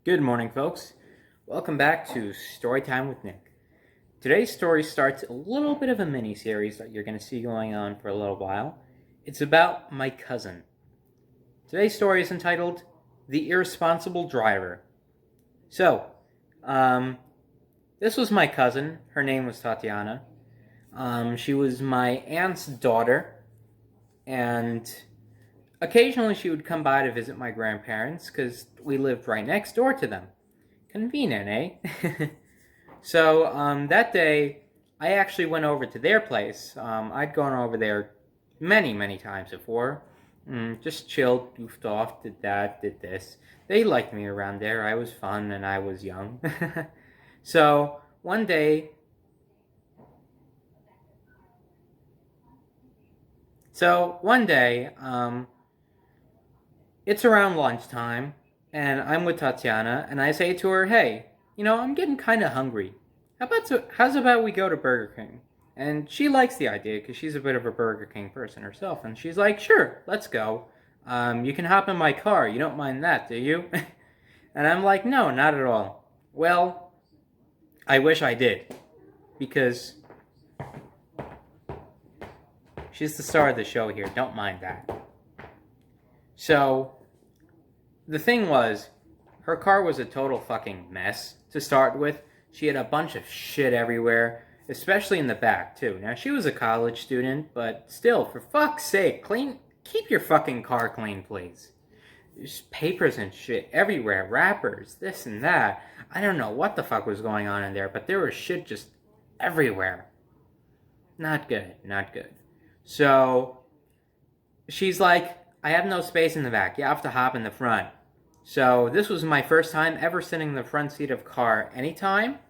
Good morning, folks. Welcome back to Storytime with Nick. Today's story starts a little bit of a mini-series that you're going to see going on for a little while. It's about my cousin. Today's story is entitled The Irresponsible Driver. So, this was my cousin. Her name was Tatyana. She was my aunt's daughter, and occasionally she would come by to visit my grandparents because we lived right next door to them. Convenient, eh? So that day, I actually went over to their place. I'd gone over there many, many times before. Just chilled, goofed off, did that, did this. They liked me around there. I was fun and I was young. So one day, it's around lunchtime, and I'm with Tatyana, and I say to her, "Hey, I'm getting kind of hungry. How's about we go to Burger King?" And she likes the idea because she's a bit of a Burger King person herself, and she's like, "Sure, let's go. You can hop in my car. You don't mind that, do you?" And I'm like, "No, not at all." Well, I wish I did, because she's the star of the show here. Don't mind that. So, the thing was, her car was a total fucking mess to start with. She had a bunch of shit everywhere, especially in the back, too. Now, she was a college student, but still, for fuck's sake, keep your fucking car clean, please. There's papers and shit everywhere, wrappers, this and that. I don't know what the fuck was going on in there, but there was shit just everywhere. Not good, not good. So, she's like, "I have no space in the back. You have to hop in the front." So this was my first time ever sitting in the front seat of a car anytime.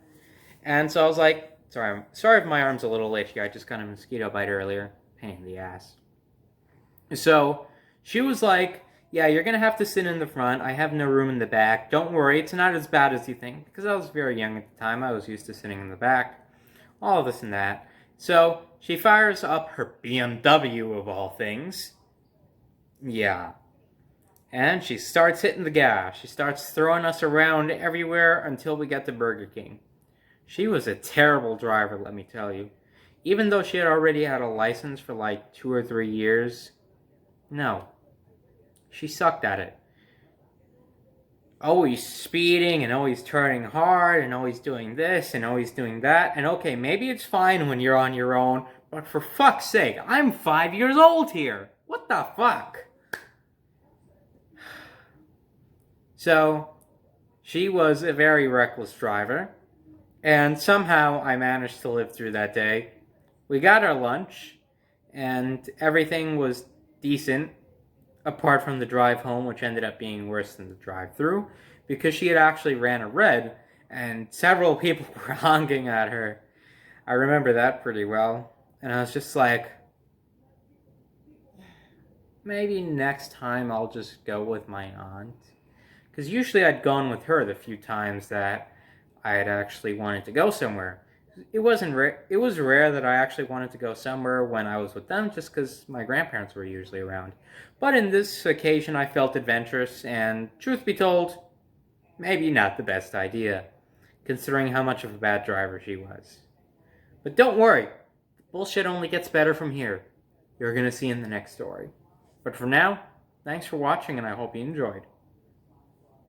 And so I was like, sorry if my arm's a little itchy. I just got a mosquito bite earlier. Pain in the ass. So she was like, "Yeah, you're going to have to sit in the front. I have no room in the back. Don't worry, it's not as bad as you think." Because I was very young at the time. I was used to sitting in the back. All this and that. So she fires up her BMW of all things. Yeah. And she starts hitting the gas. She starts throwing us around everywhere until we get to Burger King. She was a terrible driver, let me tell you. Even though she had already had a license for like 2 or 3 years, no. She sucked at it. Always speeding and always turning hard and always doing this and always doing that. And okay, maybe it's fine when you're on your own, but for fuck's sake, I'm 5 years old here. What the fuck? So, she was a very reckless driver, and somehow I managed to live through that day. We got our lunch, and everything was decent, apart from the drive home, which ended up being worse than the drive-through, because she had actually ran a red, and several people were honking at her. I remember that pretty well, and I was just like, maybe next time I'll just go with my aunt. Because usually I'd gone with her the few times that I had actually wanted to go somewhere. It was rare that I actually wanted to go somewhere when I was with them, just because my grandparents were usually around. But in this occasion, I felt adventurous, and truth be told, maybe not the best idea, considering how much of a bad driver she was. But don't worry, the bullshit only gets better from here. You're going to see in the next story. But for now, thanks for watching, and I hope you enjoyed.